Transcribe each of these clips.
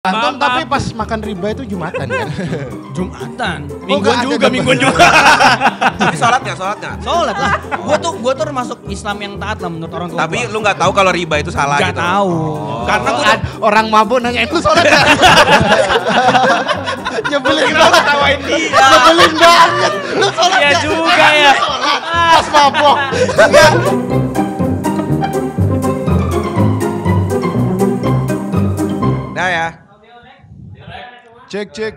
Anton tapi pas makan riba itu Jumatan kan? Jumatan. Mingguan juga. Tapi sholat nggak? Sholat lah. Gua tuh termasuk Islam yang taat lah menurut orang tua. Tapi lu nggak tahu kalau riba itu salah Gak gitu. tahu. Karena orang mabuk nanyain lu sholat gak? Nyebelin banget. Tawain dia. Nyebelin banget. Lu sholat Iya gak? juga ya. Pas mabuk. Nah ya. Cek.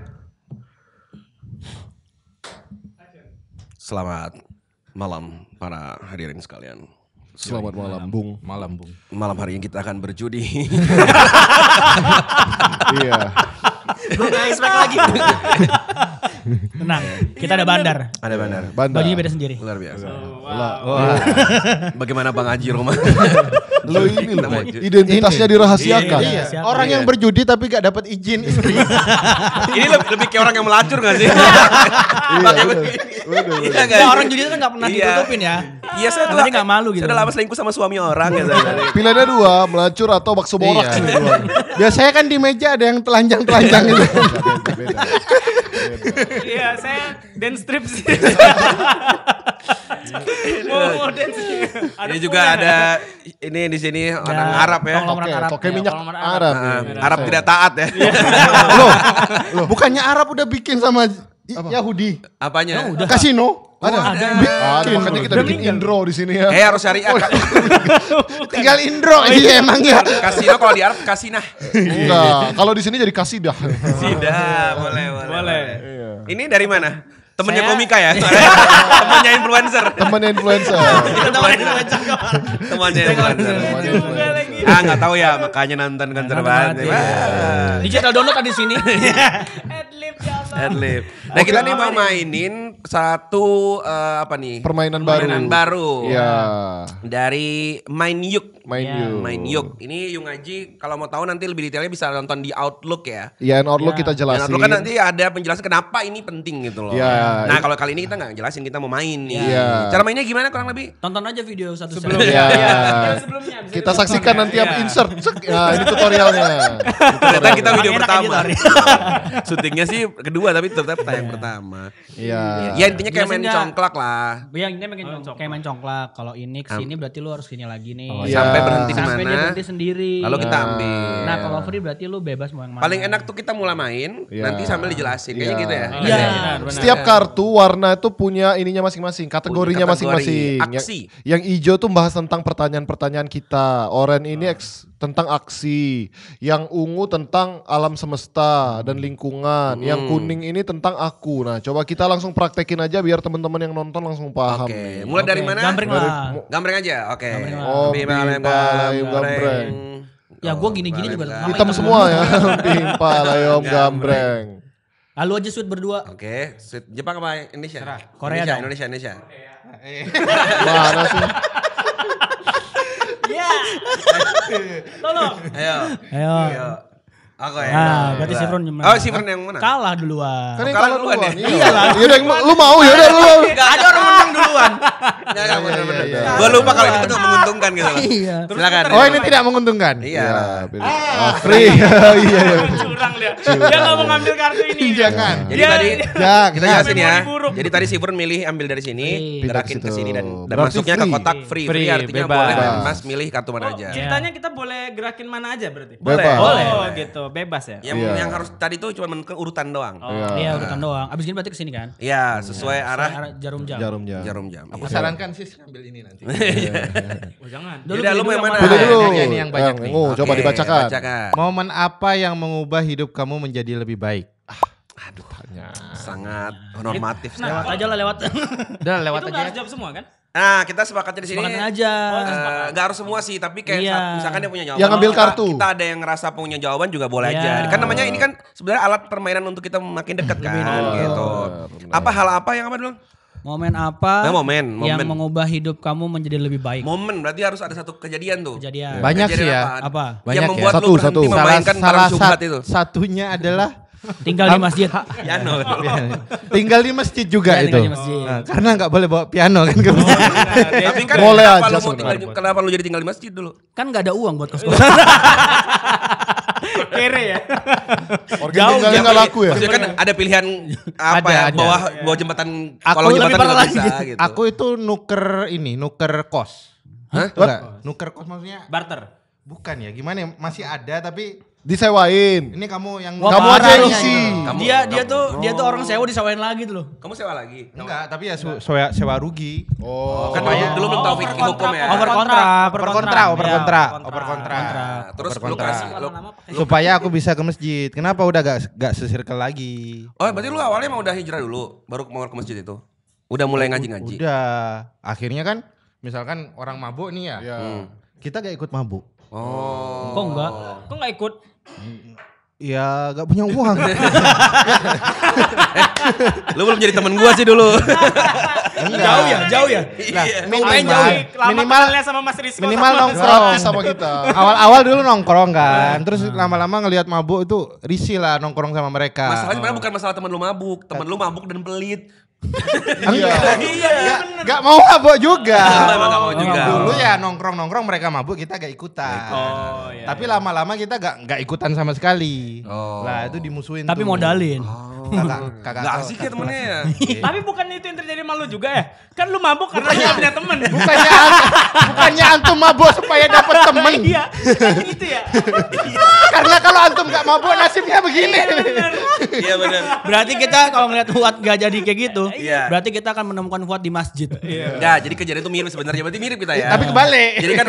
Selamat malam para hadirin sekalian. Selamat malam, Bung. Malam hari ini kita akan berjudi. Iya. Bro, gak expect lagi. Tenang, kita ada bandar. Ada bandar. Bajunya beda sendiri. Luar biasa. Wah. Bagaimana Bang Haji rumah? Lo ini loh, identitasnya dirahasiakan. Iya, siap. Orang yang berjudi tapi gak dapat izin istri. Ini lebih kayak orang yang melacur gak sih? Pakai begini. Iya nggak? Nah, orang judi itu kan gak pernah ditutupin ya. Iya, saya tuh Makanya gak malu gitu. Saya udah lama selingkuh sama suami orang ya. Saya. Pilihannya dua, melacur atau bakso borak. Iya. Biasanya kan di meja ada yang telanjang-telanjang gitu. Beda. Iya, saya dance strip sih. mau dance. Ini juga ada ini di sini orang Arab ya. Konglomerat Arab. Toke Ya, minyak konglomerat Arab. Arab tidak taat ya. Loh, bukannya Arab udah bikin sama Yahudi? Apanya? Kasino? Ada. Makanya kita bikin intro di sini ya. Harus syariah. Tinggal Indro aja emang ya. Kasino kalau di Arab kasinah. Enggak, kalau di sini jadi kasidah. Tidak, boleh. Iya. Ini dari mana? Temennya Saya- komika ya? Temennya influencer. Temennya influencer. Temannya influencer. Ah nggak tahu ya, makanya nonton konser banget. Digital download ada di sini. Adlib ya Allah. Adlib. Nah kita nih mau mainin satu apa nih? Permainan baru. Iya. Dari Main Yuk. Main yuk. Ini Yung Aji kalau mau tahu nanti lebih detailnya bisa nonton di Outlook ya. Iya, Outlook kita Dan jelasin. Outlook kan nanti ada penjelasan kenapa ini penting gitu loh. Iya. Nah kalau kali ini kita nggak jelasin, kita mau main nih. Iya. Cara mainnya gimana kurang lebih? Tonton aja video satu Iya. Sebelumnya bisa Kita ditonton saksikan ya. nanti insert. Nah, ini tutorialnya. Ternyata kita video Enak pertama. editor. Syutingnya sih kedua tapi tetap tayang pertama. Iya. Ya intinya kayak main Jelasin nggak? congklak lah. Yang ini kayak main congklak. Kalau ini kesini berarti lu harus sini lagi nih. Iya. Sampai berhenti di Sampai dia mana? berhenti sendiri. Lalu kita ambil. Nah kalau free berarti lu bebas mau yang mana. Paling enak tuh kita mulai main, Iya. nanti sambil dijelasin. Kayaknya Iya. gitu ya. Iya. Benar. Setiap kartu warna itu punya ininya masing-masing, kategorinya Punya kategori. masing-masing. Aksi. Yang hijau tuh bahas tentang pertanyaan-pertanyaan kita. Oranye ini tentang aksi. Yang ungu tentang alam semesta dan lingkungan. Yang kuning ini tentang aku. Nah, coba kita langsung praktekin aja biar teman-teman yang nonton langsung paham. Oke, nih. mulai dari mana? Gambreng lah. Gambreng aja. Oke. Oh, Bim, Layom Gambreng. Ya gue gini-gini juga. sama Hitam semua ya. Pimpa Layom Gambreng. Gambreng. Lalu aja sweet berdua. Oke, sweet. Jepang apa Indonesia? Korea dong. Indonesia. Mana sih? Iya. Tolong. Ayo. Oke. Nah, berarti Sifron gimana? Oh, Sifron yang mana? Kalah duluan. Kan yang kalah kalah duluan duluan. ya? Iya lah. Yaudah, lu mau yaudah lu. Ada orang menang duluan. Enggak benar-benar. iya. Gua lupa kalau itu tuh menguntungkan gitu loh. Iya. Silakan. Oh ini tidak menguntungkan? Iya. Free. Iya. Curang dia. Dia nggak mau ngambil kartu ini. Jangan. Jadi Dia- tadi Jangan. kita jelasin ya. Memori buruk. Jadi tadi Sifron milih ambil dari sini, Free. gerakin ke Pindah ke sini situ. dan Berarti masuknya ke free. kotak free. Free Free, artinya bebas. boleh Mas milih kartu mana aja. Ceritanya kita boleh gerakin mana aja berarti? Boleh. Bebas. Boleh. Oh gitu, bebas ya. Yang Iya. yang harus tadi tuh cuma menentukan urutan doang. Iya urutan doang. Abis ini berarti kesini kan? Iya, sesuai arah Arah jarum jam. Jarum jam. jarum jam. Aku sarankan sih ambil ini nanti. Oh jangan. Yaudah, lu mau yang mana? Pilih dulu. Ini yang banyak nih. Coba Oke, dibacakan. bacakan. Momen apa yang mengubah hidup kamu menjadi lebih baik? Sangat normatif. Lewat aja lah lewat. Udah lewat Itu nggak aja. harus jawab semua kan? Nah, kita sepakatnya di sini. Sepakatin aja. Nggak harus semua sih, tapi kayak Iya. misalkan dia punya jawaban. Yang ngambil kita- kartu. Kita ada yang ngerasa punya jawaban juga boleh Iya. aja. Kan namanya ini kan sebenarnya alat permainan untuk kita makin dekat kan gitu. benar. Apa hal apa yang apa dulu? Momen apa Nah, momen. yang mengubah hidup kamu menjadi lebih baik? Momen berarti harus ada satu kejadian tuh. Kejadian. Banyak Kejadian sih ya. Apa? Banyak yang ya. membuat Satu, lu berhenti satu. memainkan barang syubhat itu. Satunya adalah Tinggal di masjid. Piano. tinggal di masjid juga Iya, itu. tinggal di masjid. Nah, karena nggak boleh bawa piano kan ke masjid. Tapi kan Boleh kenapa aja lu mau tinggal, sebenarnya. kenapa lu jadi tinggal di masjid dulu? Kan gak ada uang buat kos-kosan. Kere ya. Organ ginjalnya nggak laku ya? Maksudnya kan ada pilihan apa Ada, ya, ada. bawah jembatan, Aku kolong lebih jembatan parah juga lagi. bisa gitu. Aku itu nuker kos. Hah? Enggak, nuker kos maksudnya Barter. bukan ya, gimana ya? Masih ada tapi Disewain. ini kamu yang Wah, Kamu parah aja yang lu. isi. Dia tuh orang sewa disewain lagi tuh loh. Kamu sewa lagi? enggak, tapi ya sewa rugi. Oh. Kan dulu belum tahu fikih hukum ya. Oper kontra. Nah, terus lu kasih Supaya aku bisa ke masjid. Kenapa udah gak sesirkel lagi? Oh, berarti lu awalnya mau udah hijrah dulu, baru mau ke masjid itu. Udah mulai ngaji-ngaji. Udah. Akhirnya kan misalkan orang mabuk nih ya. Ya. Kita gak ikut mabuk. Oh. Kok enggak? Kok enggak ikut? Ya gak punya uang. Lu belum jadi temen gua sih dulu. Jauh ya. Nah, Minimal sama Mas Rizko. minimal sama- nongkrong. Gratis sama kita. Awal-awal dulu nongkrong kan. Terus lama-lama ngelihat mabuk itu risih lah nongkrong sama mereka. Masalahnya sebenarnya bukan masalah temen lu mabuk. Temen lu mabuk dan pelit. Gak mau mabuk juga. Emang gak mau juga. Dulu ya nongkrong mereka mabuk kita gak ikutan. Oh, iya. Tapi lama-lama kita gak ikutan sama sekali. Oh. Lah itu dimusuhin. Tapi tuh. modalin. Kagak Gak tahu. asik ya temennya ya. Tapi bukan itu yang terjadi sama lu juga ya? Kan lu mabuk karena lu punya temen. Bukannya antum mabuk supaya dapat temen. Iya, kan gitu ya. Karena kalau antum gak mabuk nasibnya begini. Iya benar. Berarti kita kalau ngeliat Fuad gak jadi kayak gitu, Iya. berarti kita akan menemukan Fuad di masjid. Enggak, jadi kejadian itu mirip sebenarnya. Berarti mirip kita ya. Tapi kebalik. Jadi kan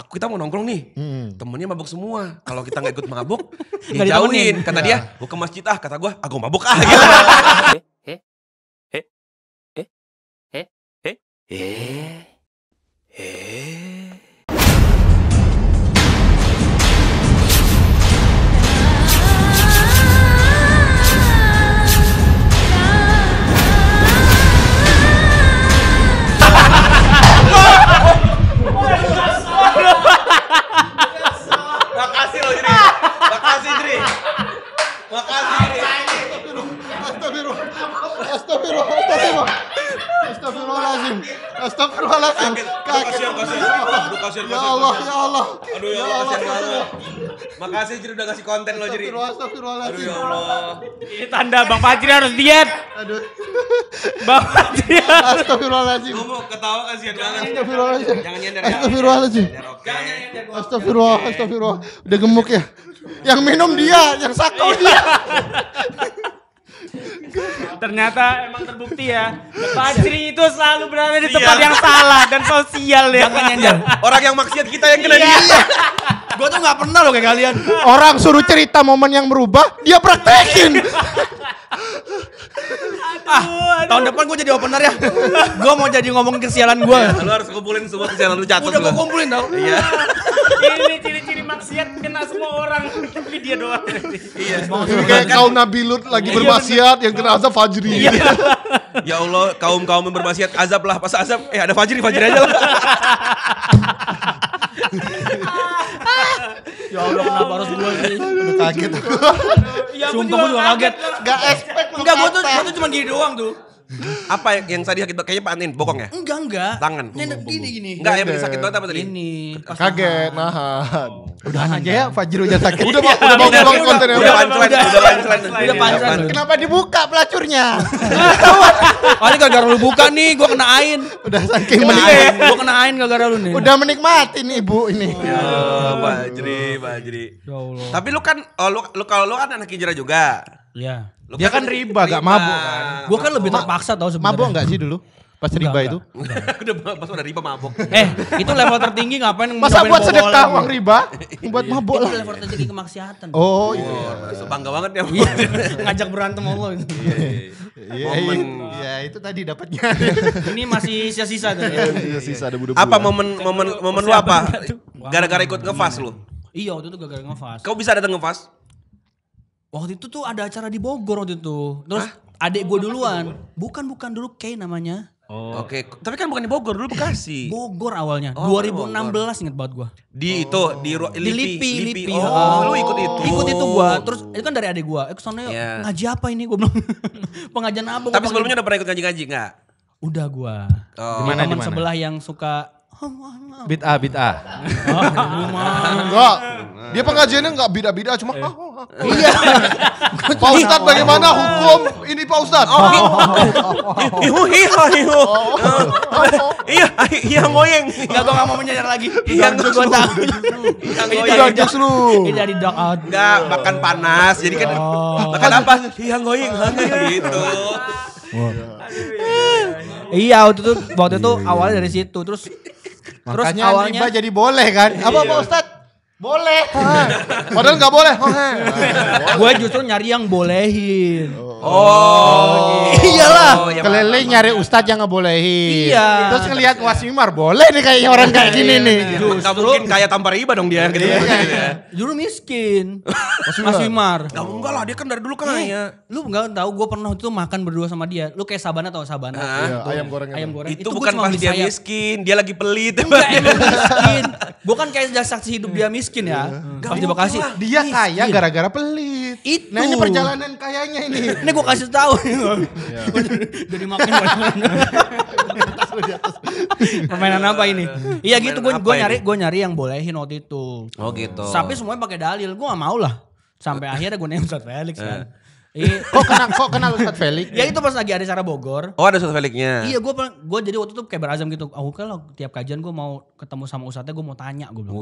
kita mau nongkrong nih. Temennya mabuk semua. Kalau kita nggak ikut mabuk, Nggak dia jauhin. ditemenin. Kata dia, gua ke masjid kata gua, gua mabuk gitu. Makasih loh Jri. Makasih Jri. Makasih Jri. Astagfirullahaladzim. Kasihan. Aduh kasihan. Ya Allah, ya Allah. Aduh ya Allah kasihan banget. Makasih Jri udah ngasih konten lo Jri. Aduh Astagfirullahaladzim. ya Allah. Ini tanda Bang Fajri harus diet. Aduh. Bang Fajri. Astagfirullahaladzim. Gua mau ketawa kasihan banget. Astagfirullahaladzim. Jangan nyender ya. Astagfirullahaladzim. Oke. Astagfirullah. Udah gemuk ya. Yang minum dia, yang sakau dia. Ternyata emang terbukti ya. Fajri itu selalu berada di tempat yang salah dan sosial ya. Jangan nyender. Orang yang maksiat kita yang kena dia. Gue tuh gak pernah loh kayak kalian. Orang suruh cerita momen yang berubah, dia praktekin. Tahun depan gue jadi opener ya. Gue mau jadi ngomongin kesialan gue. Lu harus kumpulin semua kesialan lu catat Udah lu. gue kumpulin tau. Iya. Ini ciri-ciri maksiat kena semua orang. Tapi dia doang. Iya. Kayak kaum Nabi Lut lagi bermaksiat yang kena azab Fajri. Ya Allah, kaum-kaum yang bermaksiat azab lah. Pas azab, ada Fajri aja lah. Ya Allah kenapa harus gue sih? Udah kaget aku. Sumpah gue juga kaget. Gak expect lu Enggak, gue kata. tuh cuma gini doang tuh. Apa yang tadi kita kayaknya panin bokong ya? Enggak. Tangan. Nyender gini. Enggak, yang bikin sakit banget apa tadi? Ini. Kaget, nahan. Udahan aja ya, Fajri udah sakit. Udah mau buang kontennya. Udah punchline. Udah punchline. Kenapa dibuka pelacurnya? Oh ini gara-gara lu buka nih, gue kena ain. Udah saking Kena menikmati. ain. Gue kena ain gara-gara lu nih. Udah menikmati nih ibu ini. Fajri. Ya Allah. Tapi lu kan, lu kalau lu kan anak hijrah juga. Iya. Lu Dia kan riba, gak mabuk kan. Gue kan lebih terpaksa tau sebenarnya. Mabuk enggak sih dulu? Pas riba itu? udah riba mabok. Itu level tertinggi ngapain Masa nyobain buat bobol sedekah lagi? uang riba? Buat mabuk Itu lah. level tertinggi kemaksiatan. Oh itu. Bangga banget ya. Ngajak berantem Allah. Iya itu tadi dapatnya. Ini masih sisa-sisa tuh ya. Sisa ada budak. Apa momen lu apa? Gara-gara ikut ngefast lu. Iya waktu itu gara-gara ngefast. Kau bisa datang ngefast? Waktu itu tuh ada acara di Bogor waktu itu. Terus adik gue duluan. Bukan dulu Kay namanya. Oke, tapi kan bukan di Bogor, dulu Bekasi. Bogor awalnya. Oh, 2016 inget banget gue. Di itu, di Lipi. Oh, lu ikut itu. Ikut itu gue. Terus itu kan dari adik gue. Kesana yuk, Iya. ngaji apa ini gue bilang. Pengajian apa? Tapi sebelumnya udah pernah ikut ngaji-ngaji enggak? Udah gue. Oh. Teman Dimana? sebelah yang suka Bid'ah. Enggak. Dia pengajiannya enggak bida-bida cuma iya. Pak Ustadz bagaimana hukum ini Pak Ustadz? Iya ngoyeng. Enggak, gue gak mau menyadar lagi. Iya Gue tahu. Iya justru. Ini jadi dog out. Enggak, makan panas. Jadi kan makan apa? Iya ngoyeng gitu. Iya, waktu itu awalnya dari situ. Terus Makanya awalnya riba jadi boleh kan? Apa Pak Ustadz? Boleh. Padahal enggak boleh. gue justru nyari yang bolehin. Iyalah. ya Keliling nyari ustadz yang ngebolehin. Iya. Terus ngelihat Wasimar boleh nih kayaknya orang kayak gini nih. Enggak mungkin kayak tanpa riba dong dia gitu. Dulu miskin. Mas Wimar. Enggak lah, dia kan dari dulu kaya. Lu nggak tahu gue pernah itu makan berdua sama dia. Lu kayak Sabana tau Sabana? Iya, ayam goreng. Ayam goreng. Itu gua bukan cuma pas beli dia sayap. miskin, dia lagi pelit. Enggak, emang miskin. Gue kan kayak saksi hidup dia miskin ya. Pas di Bekasi. Dia kaya gara-gara pelit. Itu. Nah ini perjalanan kayanya ini. Ini gue kasih tahu. Jadi makin permainan apa ini? Iya gitu, gue nyari yang bolehin waktu itu. Oh gitu. Tapi semuanya pakai dalil, gue gak mau lah. Sampai akhirnya gue nanya Ustadz Felix kan. Kok kenal Ustadz Felix? Ya itu pas lagi ada acara Bogor. Oh ada Ustadz Felixnya. Iya gue jadi waktu itu kayak berazam gitu. Aku kalau tiap kajian gue mau ketemu sama Ustadznya, gue mau tanya, gue bilang.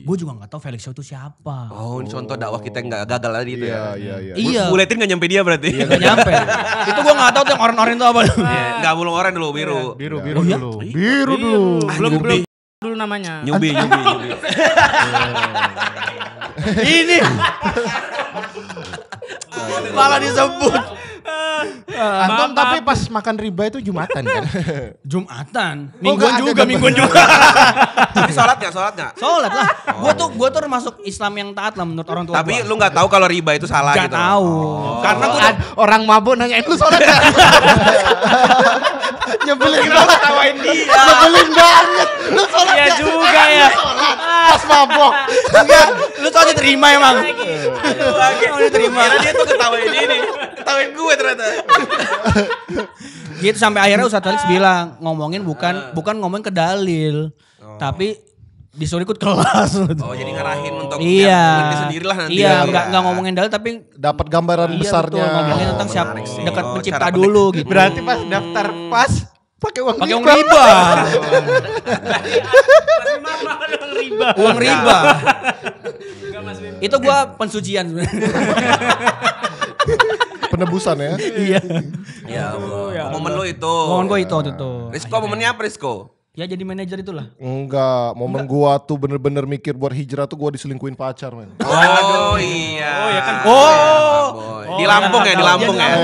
Gue juga gak tahu Felix itu siapa. Oh ini contoh dakwah kita yang gak gagal tadi itu ya. Iya. Buletin gak nyampe dia berarti. Iya gak nyampe. Itu gue gak tahu tuh yang oren-oren itu apa. Gak belum orang dulu biru. Biru Oh, iya? dulu. Biru dulu. Belum Dulu namanya. Nyubi. Ini. Malah disebut. Anton tapi pas makan riba itu Jumatan kan? Jumatan. Mingguan juga. Tapi sholat gak? Sholat lah. Gue tuh termasuk Islam yang taat lah menurut orang tua. Tapi lu gak tahu kalau riba itu salah gak gitu. tahu. Karena orang mabuk nanyain lu sholat gak? Nyebelin banget. Tawain dia. Nyebelin banget. Lu sholat Iya gak? juga ya. Pas mabuk. Enggak, lu tuh aja terima emang. Aduh, diterima. Karena dia tuh ketawain ini. Ketawain gue ternyata. Gitu sampai akhirnya Ustadz Felix bilang ngomongin bukan ngomongin ke dalil, tapi disuruh ikut kelas. Oh jadi ngarahin untuk iya. ngerti sendiri lah nanti. Iya, ya. enggak ngomongin dalil tapi Dapat gambaran iya, besarnya. betul, ngomongin tentang siapa menarik sih. dekat Oh, pencipta cara dulu gitu. Berarti pas daftar pas pakai uang Pakai uang riba. riba. Uang riba. Itu gua pensucian sebenarnya. Penebusan ya. Iya. Ya Allah. Momen lu itu. Momen gua itu waktu itu. Rizko momennya apa Rizko? Ya jadi manajer itulah. Enggak, momen gua tuh bener-bener mikir buat hijrah tuh gua diselingkuhin pacar, men. Oh iya. Oh ya kan. Di Lampung ya, di Lampung ya.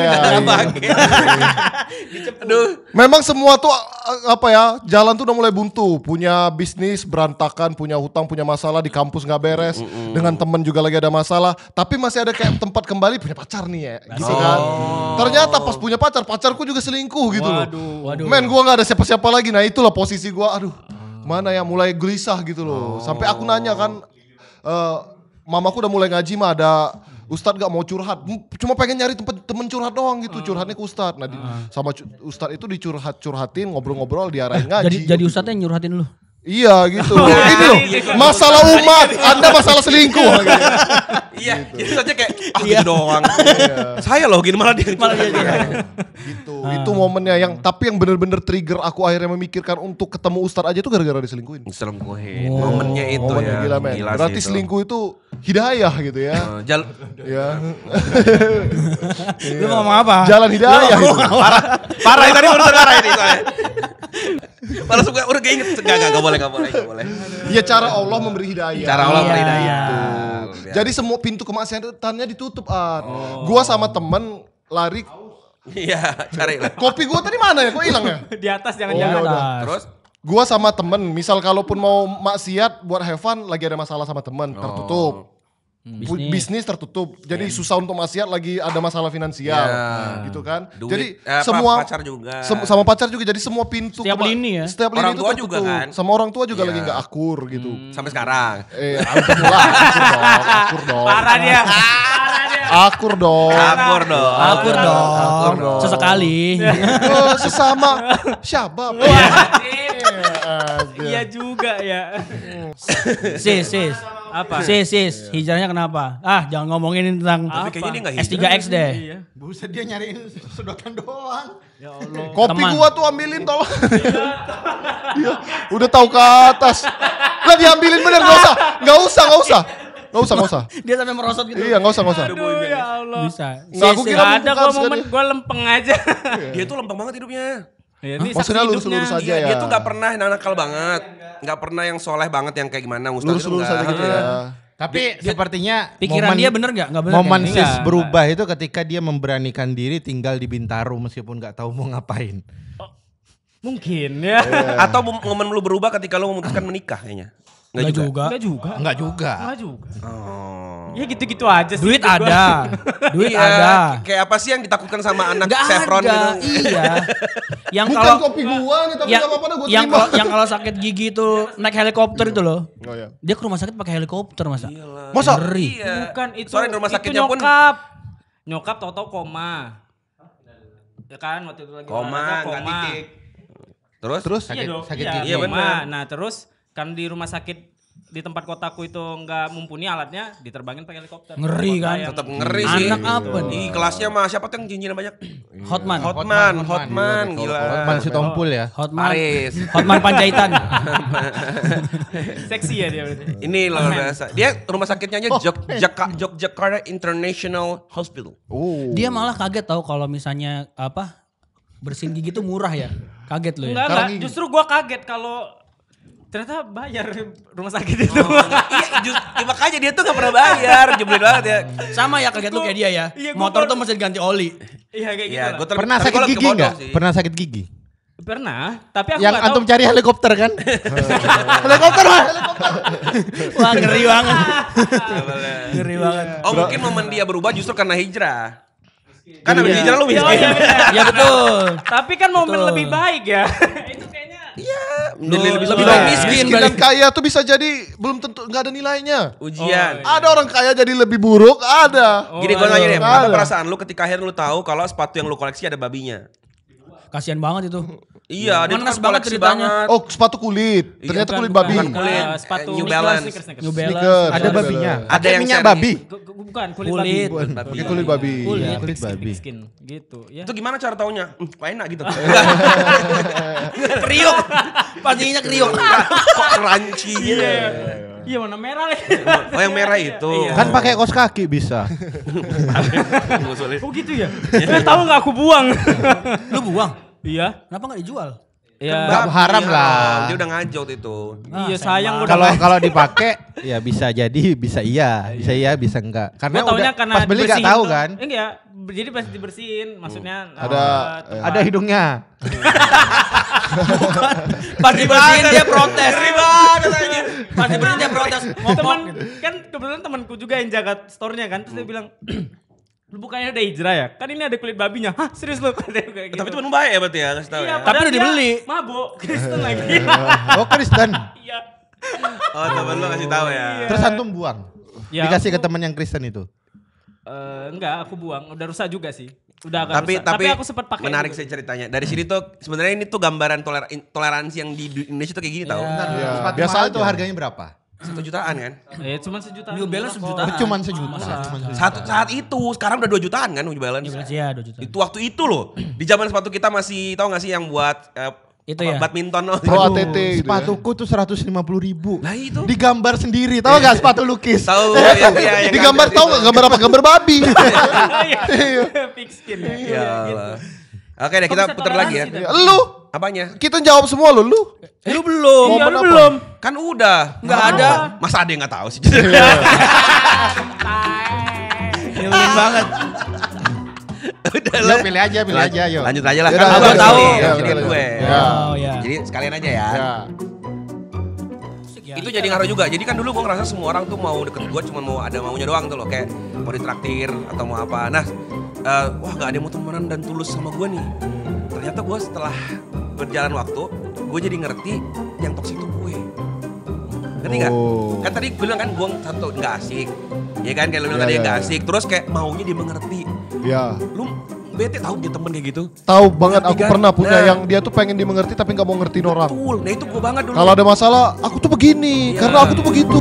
Aduh. Memang semua tuh apa ya, jalan tuh udah mulai buntu. Punya bisnis berantakan, punya hutang, punya masalah di kampus nggak beres. Dengan temen juga lagi ada masalah. Tapi masih ada kayak tempat kembali punya pacar nih ya, gitu kan. Ternyata pas punya pacar, pacarku juga selingkuh gitu loh. Waduh. Men gua nggak ada siapa-siapa lagi. Nah itulah posisi gua, aduh mana ya, mulai gelisah gitu loh. Sampai aku nanya kan, mamaku udah mulai ngaji mah, ada Ustadz gak mau curhat, cuma pengen nyari temen curhat doang gitu, curhatnya ke Ustadz. Nah sama Ustadz itu dicurhatin, ngobrol-ngobrol, diarahin ngaji. Jadi Ustadznya nyurhatin lu. Iya gitu loh, ini loh masalah umat, Anda masalah selingkuh. Iya, jadi saja kayak gitu doang. Saya loh gini malah dia. Gitu, itu momennya yang tapi yang bener-bener trigger aku akhirnya memikirkan untuk ketemu Ustadz aja tuh gara-gara diselingkuhin. Selingkuhin. Momennya itu Momennya ya. gila men, Gila berarti sih itu. selingkuh itu hidayah gitu ya. Ya. Lu mau ngomong apa? Jalan hidayah gitu. Parah tadi baru parah ini soalnya. Malah suka udah keinget. Enggak boleh. Ya cara Allah memberi hidayah. Cara Allah memberi hidayah. Gitu. Jadi semua pintu kemaksiatannya ditutup, Ad. Gua sama temen lari. Iya, cari lah. Kopi gua tadi mana ya? Kok hilang ya? Di atas Oh, ya udah. Terus Gua sama temen, misal kalaupun mau maksiat buat have fun, lagi ada masalah sama temen, tertutup. Bisnis tertutup, jadi susah untuk maksiat, lagi ada masalah finansial, gitu kan. Duit, jadi apa, semua pacar juga. sama pacar juga, jadi semua pintu Setiap lini ya? setiap lini Orang itu tua tertutup. juga kan? Sama orang tua juga lagi nggak akur gitu. sampai sekarang. Alhamdulillah, akur dong. Parah dia. Akur dong. Akur dong. Akur dong. Sesekali. Oh, sesama syabab. Iya juga ya. Sis. Apa? Sis, hijrahnya kenapa? Jangan ngomongin tentang Tapi kayaknya dia nggak hijrah. S3X deh. Iya. Buset dia nyariin sedotan doang. Ya Allah. Kopi Teman. gua tuh ambilin tolong. Iya, udah tahu ke atas. Lah diambilin bener, enggak usah. Dia sampai merosot gitu. Iya, enggak usah. Aduh ya Allah. Bisa. Nggak, aku Sis, kira Gak ada bukan kok momen sekali. gue lempeng aja. Dia tuh lempeng banget hidupnya. Ya, ini Maksudnya saksi lurus-lurus hidupnya. aja Iya, ya. dia tuh gak pernah nakal banget. Gak pernah yang soleh banget yang kayak gimana. Ustaz itu Lurus-lurus nggak. aja gitu ya. Tapi sepertinya pikiran dia bener gak? Gak bener momen kan? sis Enggak. berubah itu ketika dia memberanikan diri tinggal di Bintaro meskipun nggak tahu mau ngapain. Mungkin ya. Atau momen lu berubah ketika lu memutuskan menikah kayaknya. Enggak juga. Enggak juga. Enggak juga. Enggak juga. Oh. Ya gitu-gitu aja sih. Duit hidup gua. ada. Duit Iya, ada. Kayak apa sih yang ditakutkan sama anak Enggak Chevron ada. gitu? Iya. Yang Bukan kalau kopi gua nih, tapi yang, enggak apa-apa dah gua yang terima. kalau yang sakit gigi itu naik helikopter itu loh. Oh ya. Dia ke rumah sakit pakai helikopter masa. Masa? Ngeri. Iya. Bukan itu. Soalnya di rumah itu sakitnya pun Nyokap tahu-tahu koma. Ya kan waktu itu lagi koma, olahraga, nggak titik. Terus? Iya dong. sakit Iya, gigi. Iya, koma. benar. Nah terus kan di rumah sakit di tempat kotaku itu nggak mumpuni alatnya, diterbangin pakai helikopter. Ngeri Kota kan? yang- Tetap ngeri sih. Anak apa nih? Di kelasnya mah siapa tuh yang cincinnya banyak? Hotman. Hotman, gila. Hotman si Tompul ya. Hotman. Paris. Hotman Panjaitan. Seksi ya dia berarti. Ini luar biasa. Dia rumah sakitnya aja Yogyakarta International Hospital. Oh. Dia malah kaget tahu kalau misalnya apa bersihin gigi tuh murah ya. Kaget loh ya. Enggak, justru gua kaget kalau ternyata bayar rumah sakit itu. Iya, makanya dia tuh gak pernah bayar, jebelin banget ya. Sama ya kaget lu kayak dia ya. Iya, gua Motor baru- tuh mesti ganti oli. Iya kayak gitu. Iya, lah. gua Pernah tapi sakit gua lebih gigi bodoh enggak? sih. Pernah sakit gigi? Pernah, tapi aku Yang nggak tahu. antum cari helikopter kan? Helikopter, Mas, helikopter. Wah ngeri banget. Ngeri banget. Oh mungkin momen dia berubah justru karena hijrah. Kan habis hijrah lu Iya, miskin. iya, benar. Ya betul. Tapi kan momen Betul. lebih baik ya. Itu kayaknya. Lebih lebih baik baik miskin. Miskin dan kaya tuh bisa jadi belum tentu nggak ada nilainya. Ujian. Ada orang kaya jadi lebih buruk, ada. Gini gue nanya deh, Ada. apa perasaan lu ketika akhirnya lu tahu kalau sepatu yang lu koleksi ada babinya? Kasian banget itu. Iya, dia tuh Manas kan banget koleksi ceritanya. banget. Oh, sepatu kulit. Ternyata kulit babi. bukan kulit. Sepatu New sneakers, Balance. sneakers. New Balance. Sneakers. Ada babinya. Ada Pakai yang minyak seri. babi. Bukan kulit Kulit. babi. Pakai kulit babi. Kulit, Kulit pigskin, babi. pigskin, gitu ya. Itu gimana cara taunya? Kok enak gitu. Kriuk. Pastinya kriuk. Kok crunchy gitu. Iya warna merah lagi. Oh yang merah itu. Iya. Kan pakai kaos kaki bisa. Ngusulin. Oh gitu ya? Saya tahu nggak aku buang. Lu buang. Iya. Kenapa gak dijual? Iya. Nggak haram Iya, lah. Dia udah ngajot itu. Iya sayang udah. Kalau dipakai ya bisa jadi bisa iya, bisa enggak. Karena Gua taunya udah karena pas beli enggak dibersihin tahu tuh. kan. Enggak, jadi pas dibersihin maksudnya Ada hidungnya. Pas dibersihin dia protes. Banget aja. Pas dibersihin dia protes. teman Ngomong. kan kebetulan temanku juga yang jaga store-nya kan terus dia bilang lu bukannya udah hijrah ya? Kan ini ada kulit babinya. Hah, serius lu? Kayak gitu. Tapi temen baik ya berarti ya, kasih tahu Iya, ya. Tapi padahal udah dia dibeli. Mabuk, Kristen lagi. Oh Kristen. Iya. Oh temen lu kasih tahu ya. Terus antum buang. Ya, Dikasih ke teman yang Kristen itu. enggak, aku buang. Udah rusak juga sih. Udah agak Tapi rusak. Tapi aku sempat pakai. menarik juga. sih ceritanya. Dari sini tuh sebenarnya ini tuh gambaran toleransi yang di Indonesia tuh kayak gini tau. Iya, Sepatu biasa mahal aja. tuh harganya berapa? 1 jutaan kan? Cuma sejuta. New Balance sejutaan. Cuman sejuta. Saat itu sekarang udah 2 jutaan kan New Balance. Iya 2 juta. Itu waktu itu loh. Di zaman sepatu kita masih tahu gak sih yang buat Itu ya? badminton loh. Pro ATT gitu ya. Sepatuku tuh 150.000. Lah itu. Digambar sendiri. Tahu gak sepatu lukis? Tahu ya, Di gambar tahu nggak gambar apa? Gambar babi. Pigskin Ya ya. Iya, gitu. Allah. Oke deh kita Kok bisa putar lagi ya. toleransi, Lu, Apanya? kita jawab semua lu. Lu belum. Iya, Momen lu apa? belum. Kan udah. Nggak ada. Masa ada yang gak tahu sih? Nyebelin banget. Udah Yo, lah. pilih aja, yo. Lanjut aja lah. Ya Kan udah, lu gua yang tahu. pilih, Ya, yang pilih udah, gue. Ya. Oh ya. Jadi sekalian aja ya. Ya. Itu jadi ngaruh juga. Jadi kan dulu gue ngerasa semua orang tuh mau deket gue cuma mau ada maunya doang tuh loh. Kayak mau ditraktir atau mau apa. Nah, wah gak ada yang mau temenan dan tulus sama gue nih. Ternyata gue setelah berjalan waktu, gue jadi ngerti yang toksik itu gue. Ngerti gak? Oh. Kan tadi gue bilang kan gue satu gak asik. Ya kan kayak lu bilang Ya, tadi ya, gak ya. asik. Terus kayak maunya dia mengerti. Ya. Lu bete tahu punya temen kayak gitu. Tahu banget, aku Ngerti kan? pernah punya Nah. yang dia tuh pengen dimengerti tapi nggak mau ngertiin orang. Betul, nah itu gue banget dulu. Kalau ada masalah, aku tuh begini, Iya. karena aku tuh begitu.